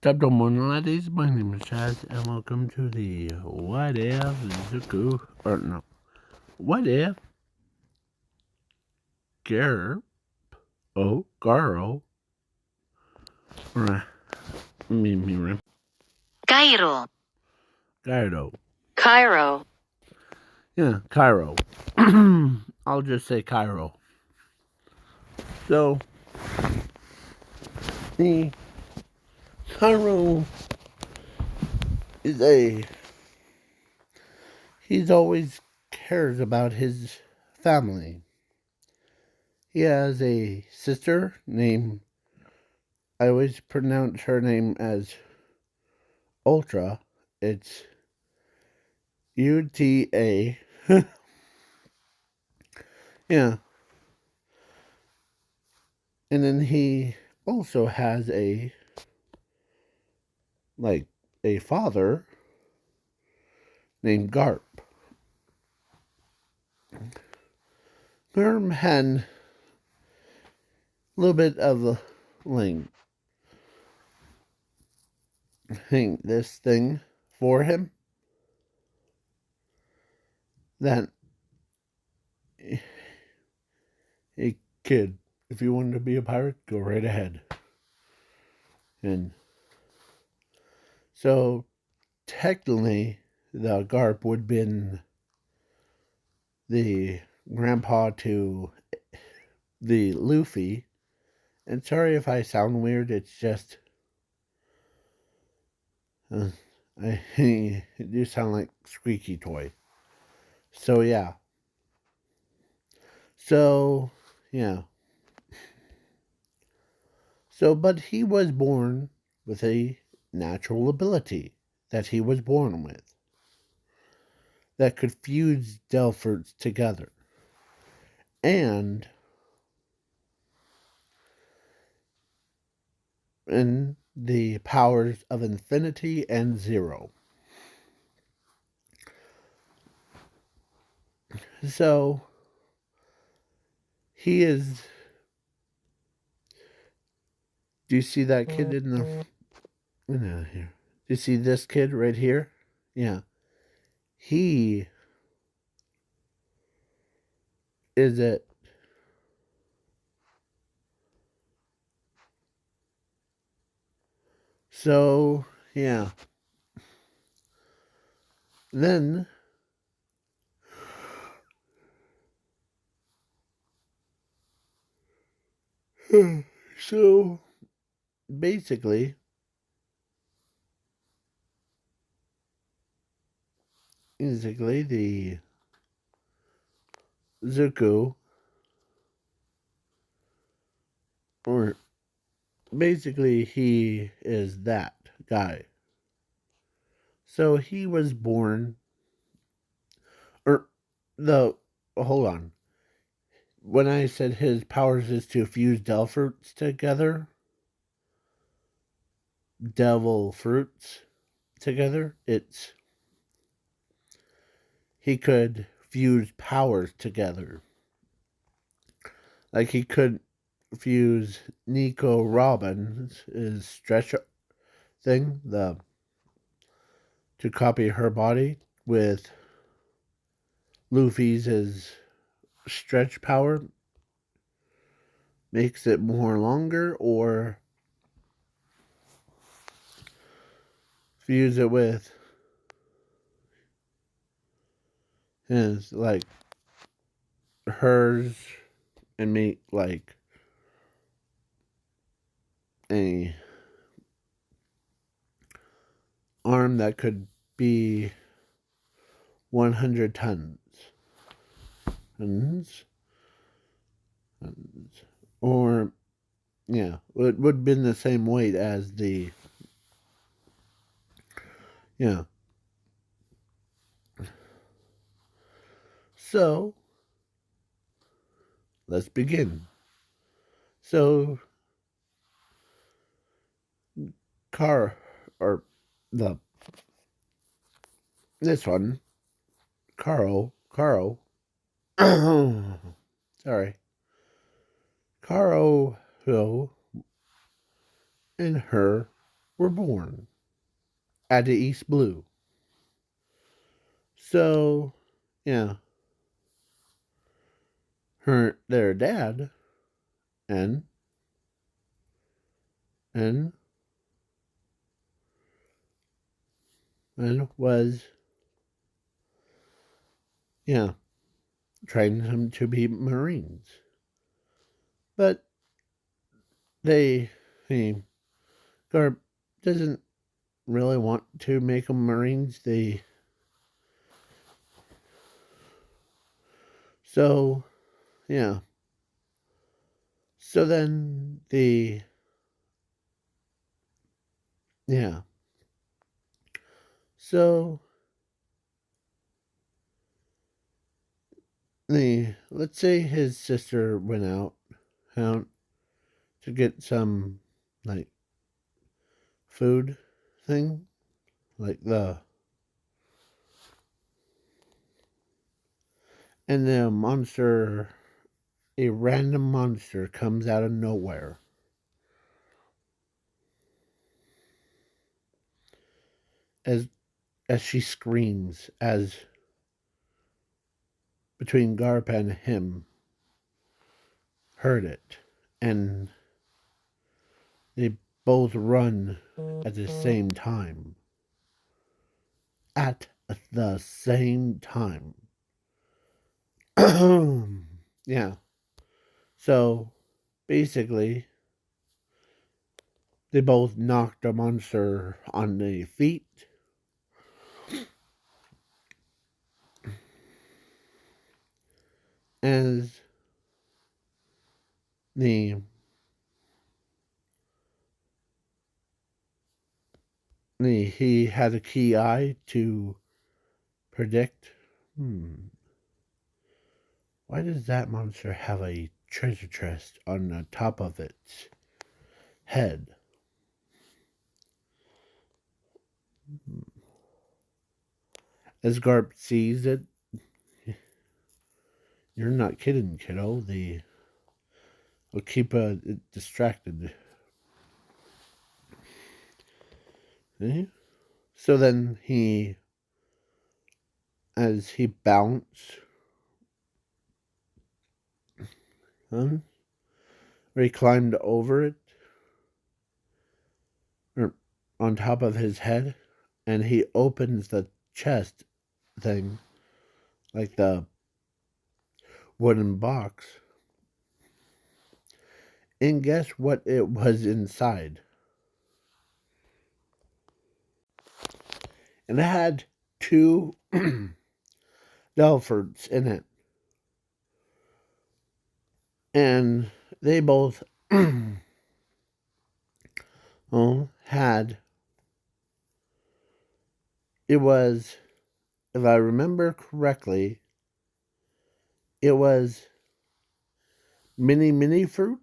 Top morning, ladies. My name is Chaz, and welcome to the What If Zuku, or no, What If Gar, Garo, or me, Kairo. Kairo. Kairo. Yeah, Kairo. I'll just say Kairo. So, the Kairo is he's always cares about his family. He has a sister named, I always pronounce her name as Ultra. It's UTA. Yeah. And then he also has a father named Garp. Garp had a little bit of a this thing for him that a kid, if you wanted to be a pirate, go right ahead. And so technically the Garp would have been the grandpa to the Luffy. And sorry if I sound weird, it's just I do sound like squeaky toy. So yeah. So yeah. So but he was born with a natural ability that he was born with that could fuse Delphers together. And in the powers of infinity and zero. So he is. Do you see that kid in the here? Do you see this kid right here? Yeah. He is it. So yeah. Then so basically the Zuko, or basically he is that guy. So he was born, or the hold on. When I said his powers is to fuse Delfruits together, devil fruits together, it's he could fuse powers together. Like he could fuse Nico Robbins' stretch thing, to copy her body with Luffy's stretch power, makes it more longer, or fuse it with his hers and make a arm that could be 100 tons. Or yeah, it would have been the same weight as the yeah. So let's begin. So car or the this one, Caro, sorry, Caro, who and her were born at the East Blue. So, yeah, their dad and and and was, yeah, training them to be Marines. But he Garp doesn't really want to make them Marines. So yeah. So then yeah. So let's say his sister went out to get some like food thing, like and a random monster comes out of nowhere as she screams as between Garp and him heard it, and they both run at the same time. At the same time. Yeah. So basically, they both knocked the monster on the feet, as the he had a key eye to predict. Why does that monster have a treasure chest on the top of its head? As Garp sees it, you're not kidding, kiddo. Will keep it distracted. Eh? So then as he bounced, or he climbed over it, or on top of his head, and he opens the chest thing, like the wooden box, and guess what it was inside? And it had two Delfords in it. And they both had, it was, if I remember correctly, it was mini fruit.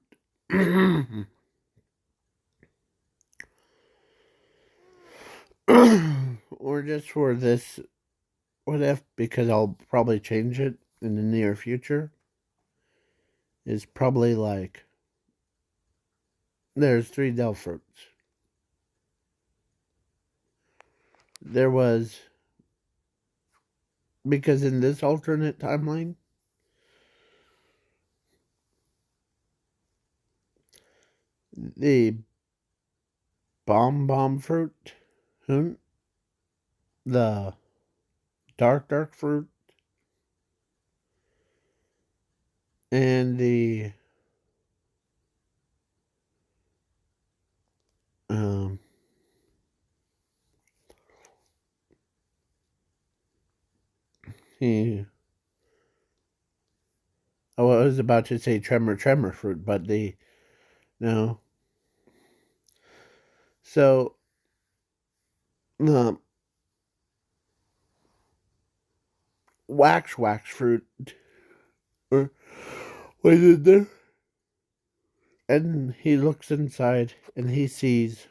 Or just for this, what if, because I'll probably change it in the near future, is probably like, there's three Delfruits. There was, because in this alternate timeline, the bomb fruit, the dark fruit, and the um he, oh, I was about to say tremor fruit, but no. So the wax fruit, or was it there? And he looks inside and he sees,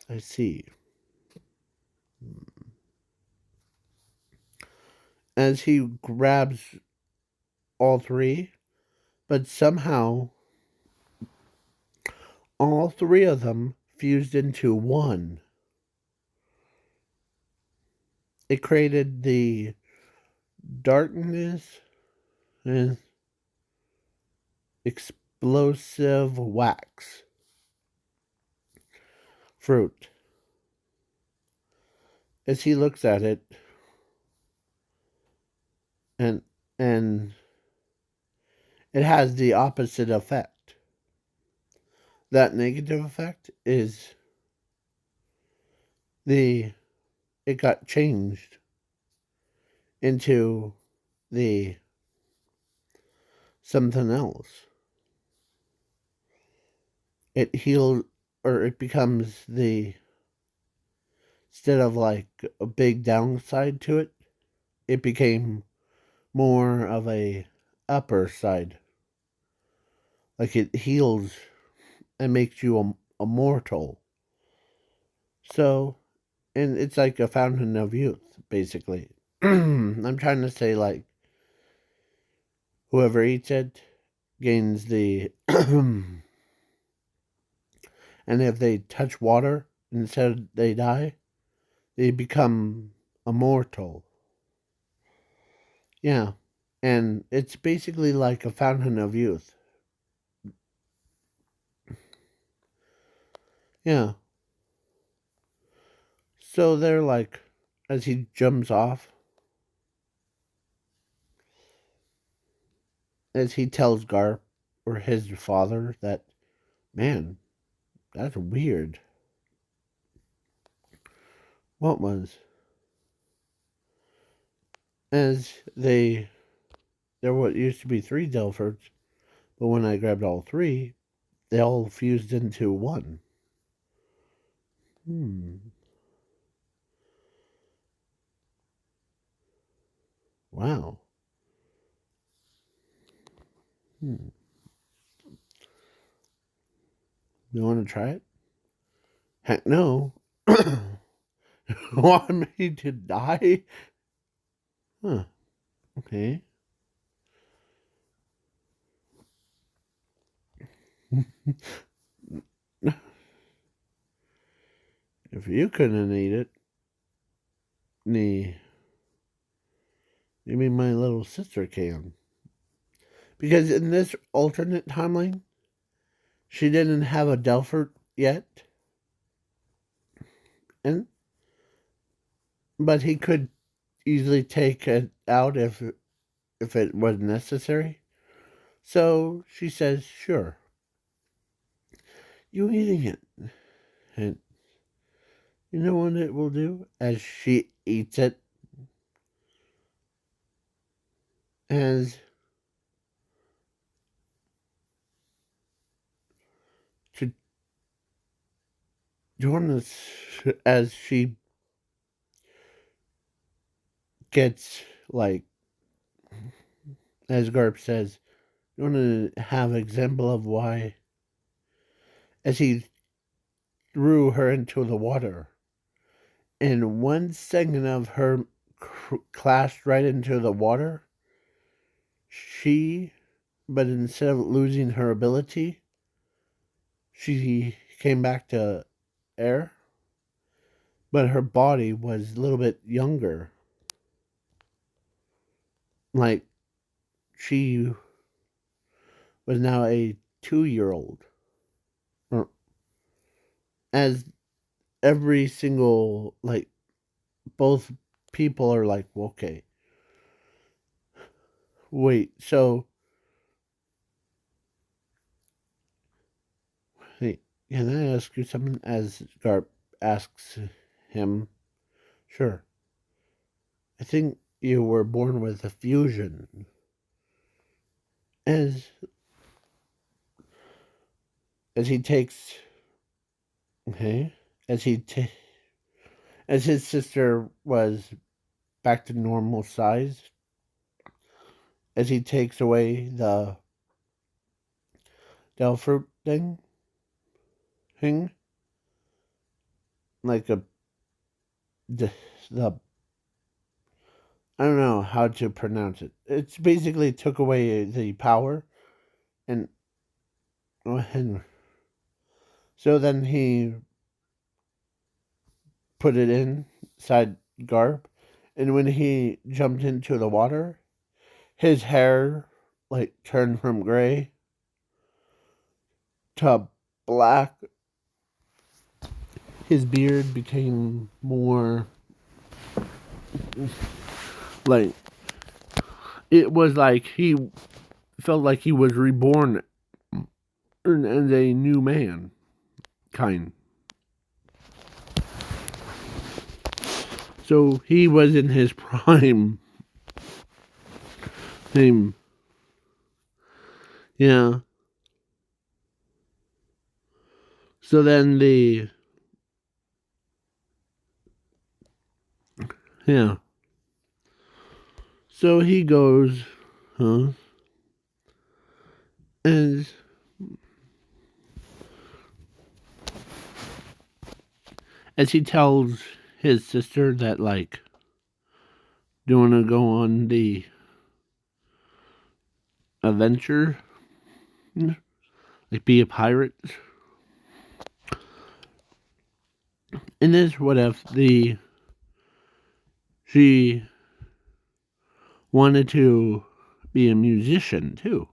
I see. As he grabs all three, but somehow all three of them fused into one. It created the darkness and explosive wax fruit. As he looks at it, and and it has the opposite effect. That negative effect is the it got changed into the something else. It heals, or it becomes the, instead of like a big downside to it, it became more of a upper side. Like it heals and makes you immortal. So, and it's like a fountain of youth, basically. I'm trying to say, like, whoever eats it gains the. And if they touch water instead they die, they become immortal. Yeah. And it's basically like a fountain of youth. Yeah. So they're like, as he jumps off, as he tells Garp, or his father, that, man, that's weird. What was? As there what used to be three Delfords, but when I grabbed all three, they all fused into one. Hmm. Wow. Hmm. You want to try it? Heck no. Want me to die? Huh. Okay. If you couldn't eat it, nee, maybe my little sister can. Because in this alternate timeline, she didn't have a Delphert yet, and but he could easily take it out if it was necessary. So she says, "Sure, you eating it, and you know what it will do?" As she eats it, as to join us, as she gets like, as Garp says, you want to have an example of why, as he threw her into the water. And one second of her clashed right into the water, she, but instead of losing her ability, she came back to air, but her body was a little bit younger. Like, she was now a 2-year old. As every single, like, both people are like, well, okay, wait, so, hey, can I ask you something? As Garp asks him, sure. I think you were born with a fusion. As as he takes, okay, as as his sister was back to normal size, as he takes away the Delfruit thing, like the I don't know how to pronounce it. It's basically took away the power, and oh, Henry. So then he put it inside Garp, and when he jumped into the water, his hair like turned from gray to black. His beard became more like it was like he felt like he was reborn as a new man, kind. So he was in his prime. Him, yeah. So then yeah. So he goes, huh? And as he tells his sister that, like, do you want to go on the adventure? Like, be a pirate? And this, what if she wanted to be a musician too?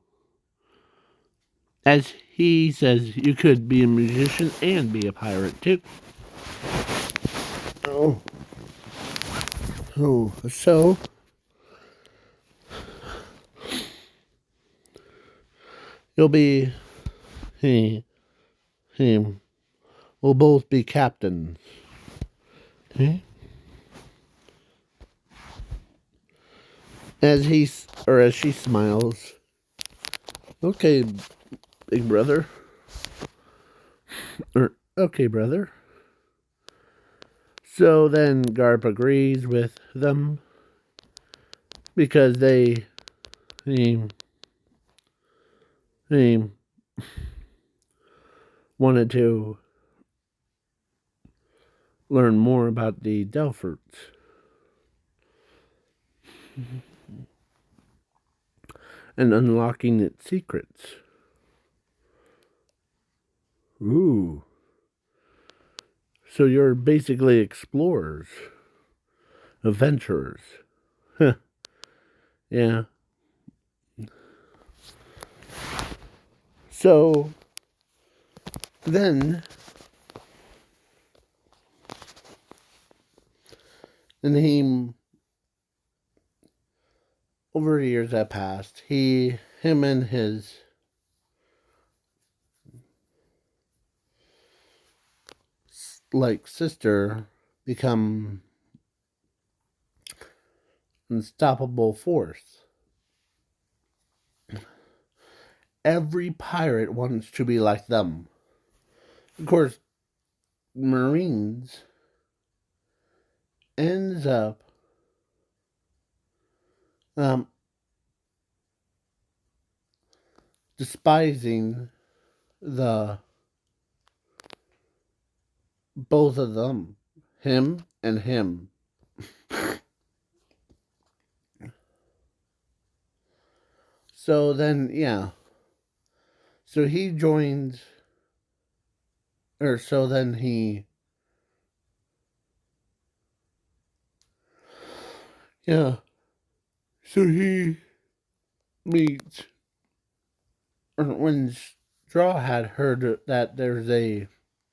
As he says, you could be a musician and be a pirate too. Oh. Oh, so you'll be him. We'll both be captains. Okay? As she smiles. Okay, big brother. Okay, brother. So then Garp agrees with them because they wanted to learn more about the Delpherts and unlocking its secrets. Ooh. So you're basically explorers, adventurers. Huh. Yeah. So then, and he, over the years that passed, him and his like sister become unstoppable force. Every pirate wants to be like them. Of course, Marines ends up um, despising the both of them, him and him. So then, yeah. So he joins, or so then yeah. So he meets, or when Straw had heard that there's a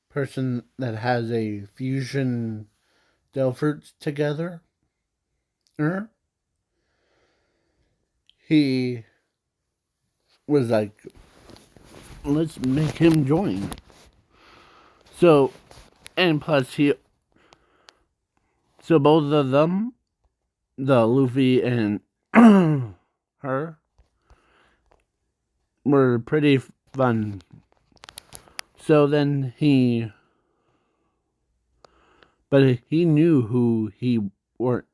person that has a fusion Delpherts together, er, he was like, let's make him join. So, and plus so both of them, the Luffy and her, were pretty fun. So then but he knew who or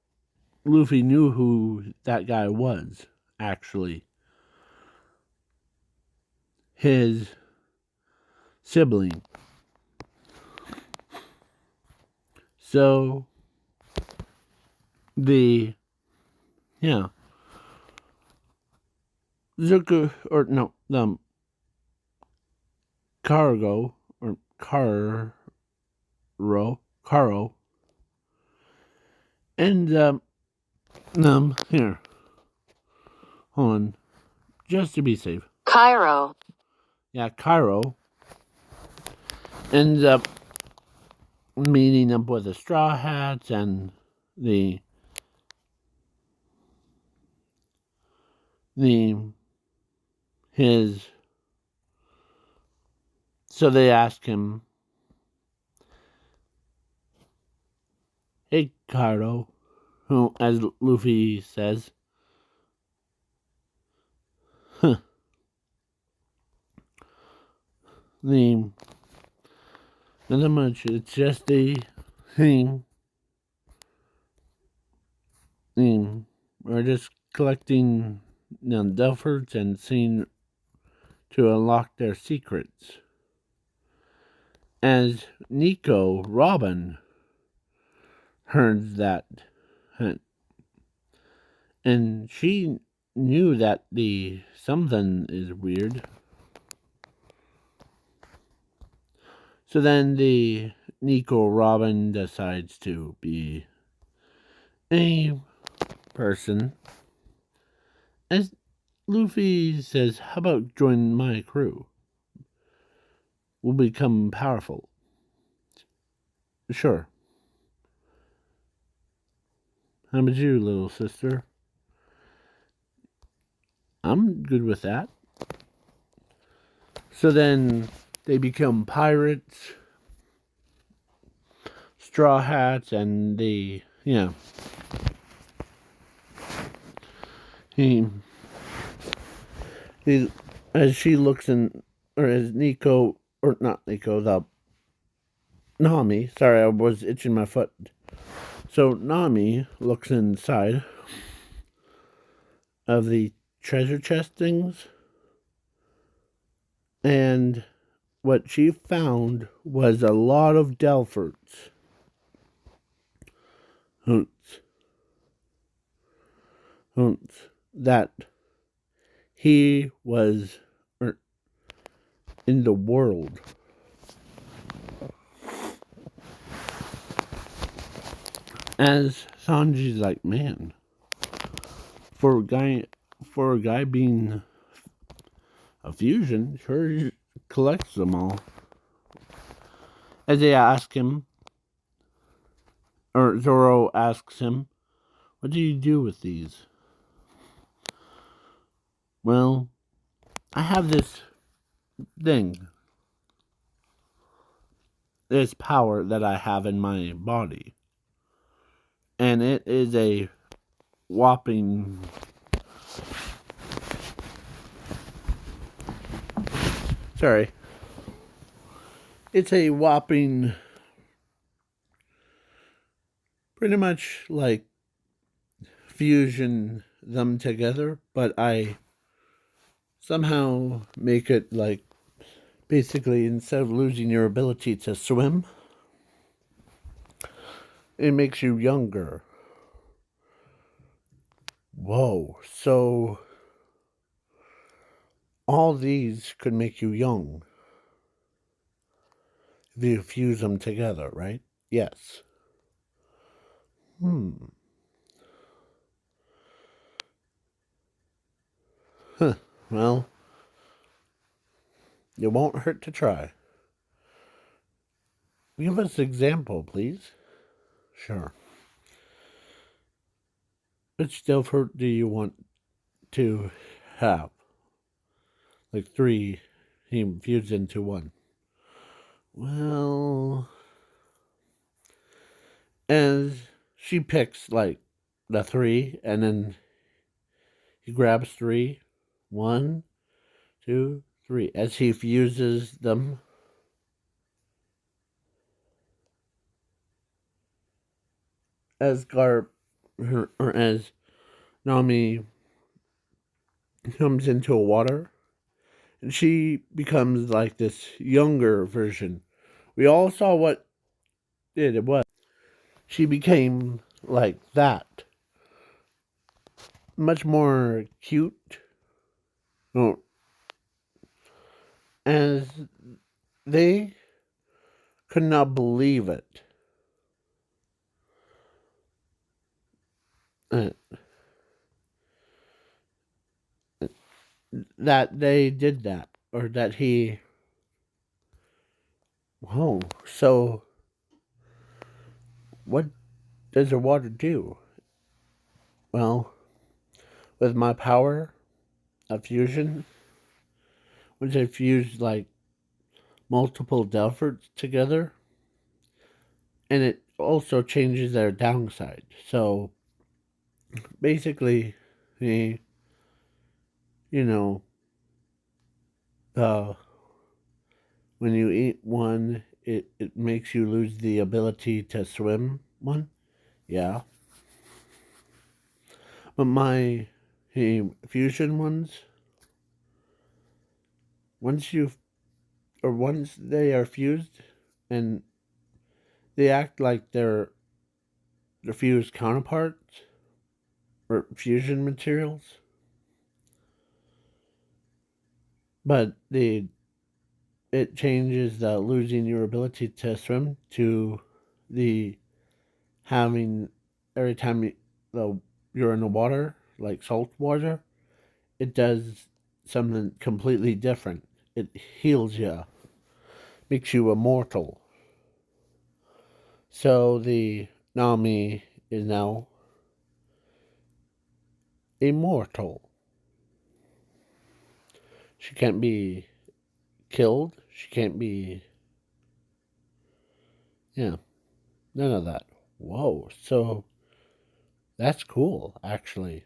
Luffy knew who that guy was, actually. His sibling. So, yeah. Zuko, or no, Cargo, or Kairo, and here, hold on, just to be safe. Kairo. Yeah, Kairo ends up meeting up with the Straw Hats and the his. So they ask him, "Hey, Kairo," who, as Luffy says, huh, the not much. It's just a thing. We're just collecting Delphers and seeing to unlock their secrets. As Nico Robin heard that, and she knew that the something is weird. So then the Nico Robin decides to be a person. As Luffy says, "How about join my crew? We'll become powerful." Sure. How about you, little sister? I'm good with that. So then they become pirates, Straw Hats, and he, he, as she looks in, or as Nico, or not Nico, the Nami, sorry, I was itching my foot. So Nami looks inside of the treasure chest things, and what she found was a lot of Delphers. Hunts that he was in the world. As Sanji's like, man, for a guy being a fusion, sure he collects them all. As they ask him, or Zoro asks him, "What do you do with these?" "Well, I have this thing, this power that I have in my body, and it is a whopping." Sorry. It's a whopping, pretty much like fusion them together, but I somehow make it like basically instead of losing your ability to swim, it makes you younger. Whoa, so all these could make you young if you fuse them together, right? Yes. Hmm. Huh. Well, it won't hurt to try. Give us an example, please. Sure. Which Delphi do you want to have? Like three he fused into one. Well, as she picks like the three, and then he grabs three. One, two, three. As he fuses them, as Garp, or as Nami comes into water, and she becomes like this younger version. We all saw what it was. She became like that. Much more cute. Oh, as they could not believe it. Uh, that they did that, or that he. Whoa. So, what does the water do? Well, with my power of fusion, once I fuse like multiple Delforts together, and it also changes their downside. So, basically, the you know, uh, when you eat one, it makes you lose the ability to swim one. Yeah. But my fusion ones, once you once they are fused and they act like their fused counterparts or fusion materials, but it changes the losing your ability to swim to the having every time you're in the water, like salt water, it does something completely different. It heals you, makes you immortal. So the Nami is now immortal. She can't be killed. She can't be, yeah, none of that. Whoa. So that's cool, actually.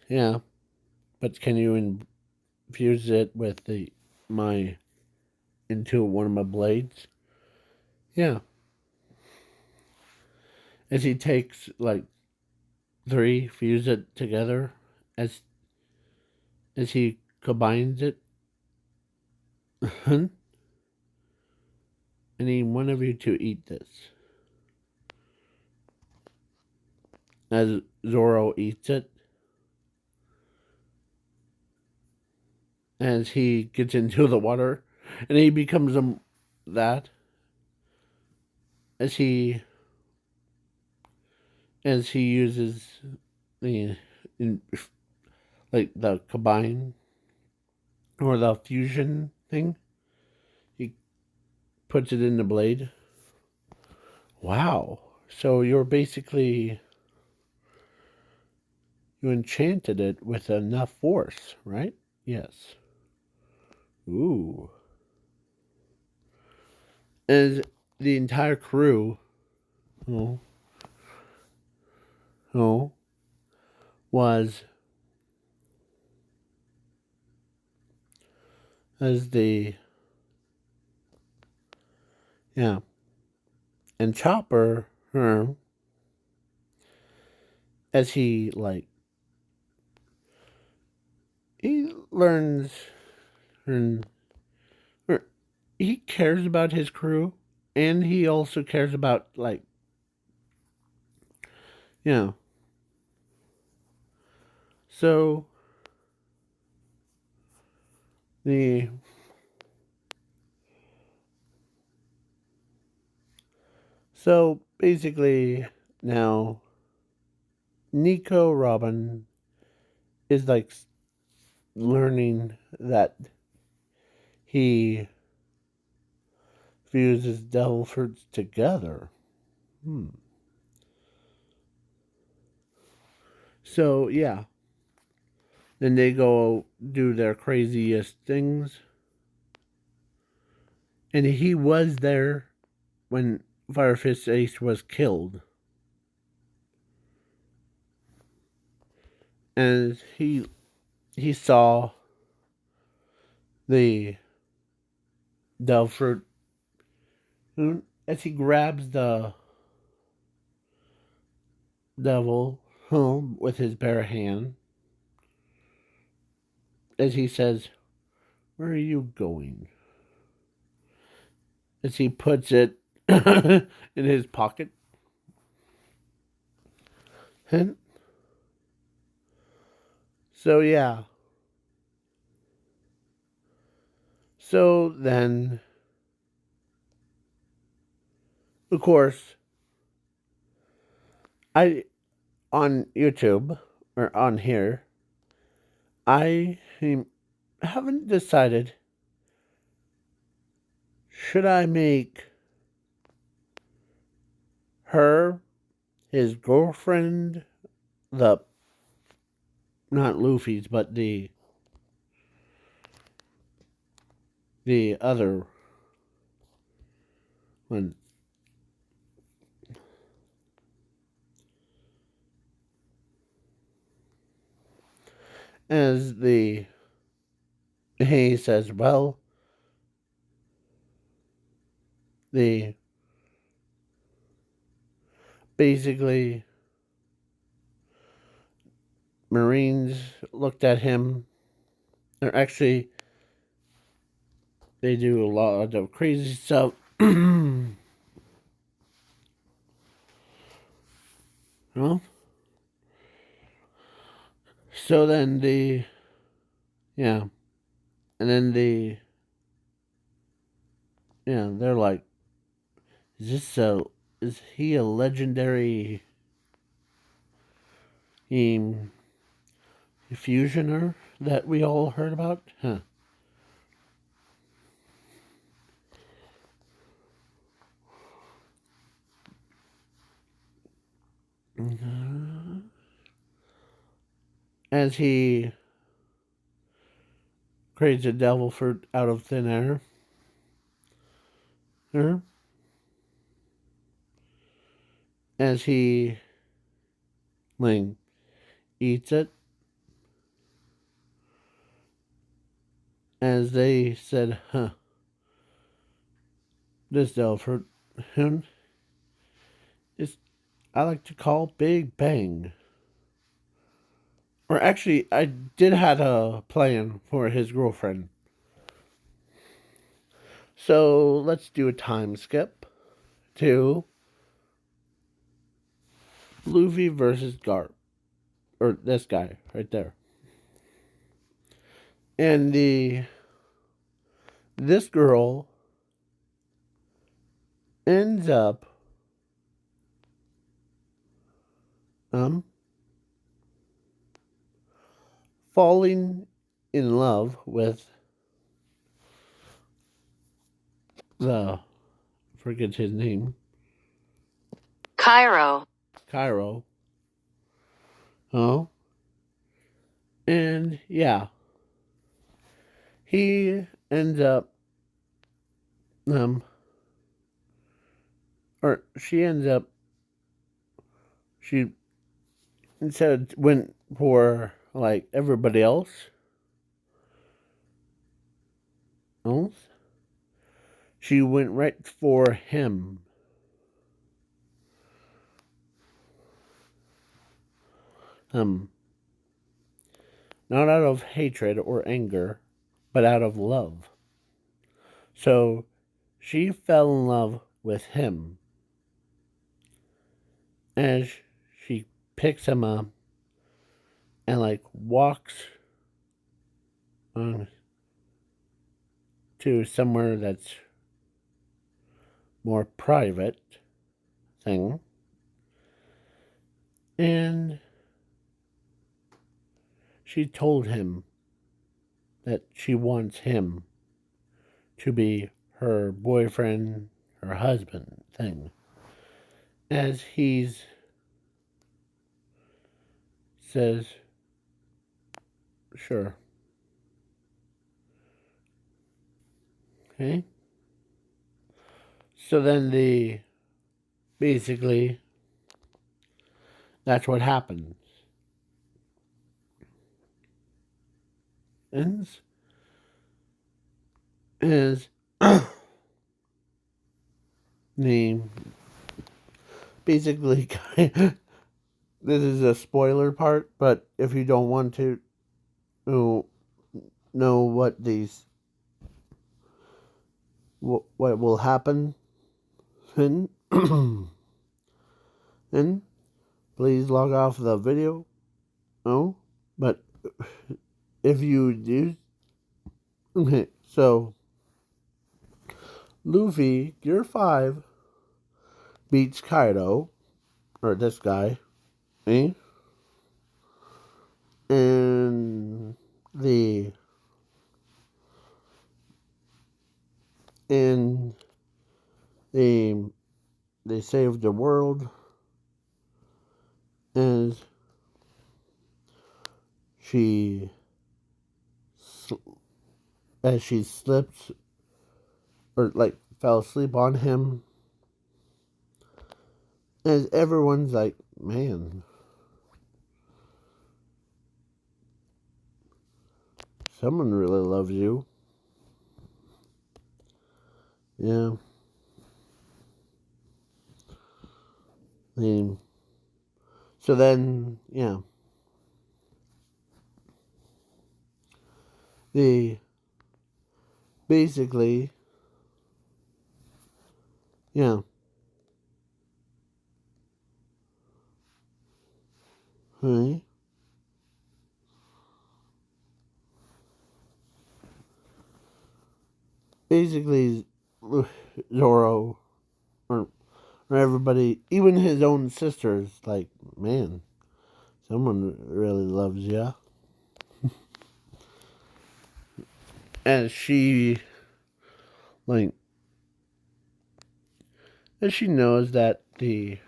Yeah. But can you infuse it with my into one of my blades? Yeah. As he takes like three, fuse it together, as as he combines it. I need one of you to eat this. As Zoro eats it, as he gets into the water, and he becomes that as he uses the in, like the combine or the fusion thing, he puts it in the blade. Wow! So you enchanted it with enough force, right? Yes. Ooh. And the entire crew, oh, oh, was as the yeah, and Chopper, as he learns and or he cares about his crew, and he also cares about you know. So the so basically now Nico Robin is like learning that he fuses devil fruits together. Hmm. So yeah, then they go do their craziest things, and he was there when Firefist Ace was killed, and he saw the Delford as he grabs the devil home with his bare hand, as he says, "Where are you going?" As he puts it in his pocket. And so yeah. So then Of course, I on YouTube or on here, I haven't decided should I make her his girlfriend, the not Luffy's, but the other one, as the he says, well, the basically Marines looked at him. Or actually, they do a lot of crazy stuff. Well, so then yeah, and then they're like, is he a legendary um, fusioner that we all heard about? Huh. As he creates a devil fruit out of thin air. As he like eats it, as they said, huh, this devil fruit is I like to call Big Bang. Or actually, I did have a plan for his girlfriend. So let's do a time skip to Luffy versus Garp. Or this guy right there. And this girl ends up um falling in love with the forget his name. Kairo. Kairo. Oh. And yeah. He ends up or she ends up she instead of went for like everybody else, she went right for him. Um, not out of hatred or anger, but out of love. So she fell in love with him as she picks him up and like walks on to somewhere that's more private thing. And she told him that she wants him to be her boyfriend, her husband thing. As he's says, sure. Okay. So then basically that's what happens. Ends is the basically this is a spoiler part, but if you don't want to know what what will happen, then then please log off the video. Oh, but if you do, okay. So Luffy, Gear 5 beats Kairo, or this guy, eh? And the and they they save the world as she as she slips or like fell asleep on him, as everyone's like, man, someone really loves you. Yeah. The, so then, yeah. The basically, yeah. Right? Basically, Zoro or, or everybody, even his own sisters, like, man, someone really loves you. And she, like, and she knows that he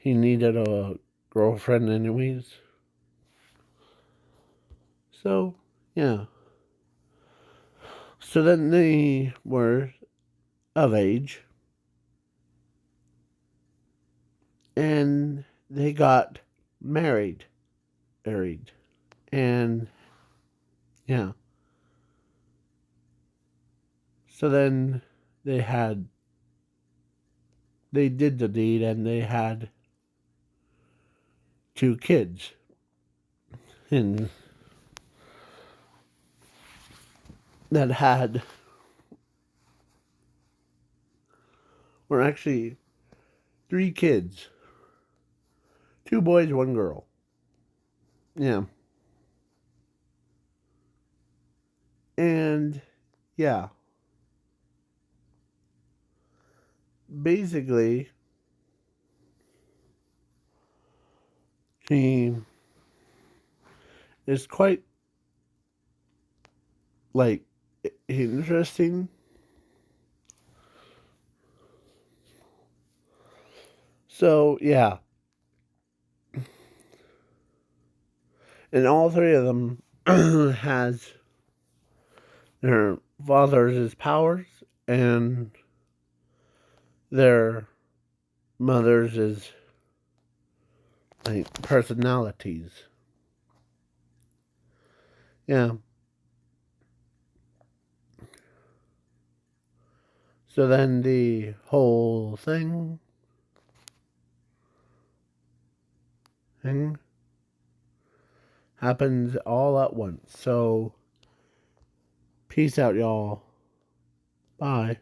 needed a girlfriend anyways. So, yeah. So then they were of age and they got married. Married. And yeah. So then they had they did the deed and they had 2 kids. And that had were actually 3 kids. 2 boys, 1 girl. Yeah. And yeah. Basically he is quite like interesting. So yeah. And all 3 of them has their father's powers and their mother's is like personalities. Yeah. So then the whole thing happens all at once. So peace out, y'all. Bye.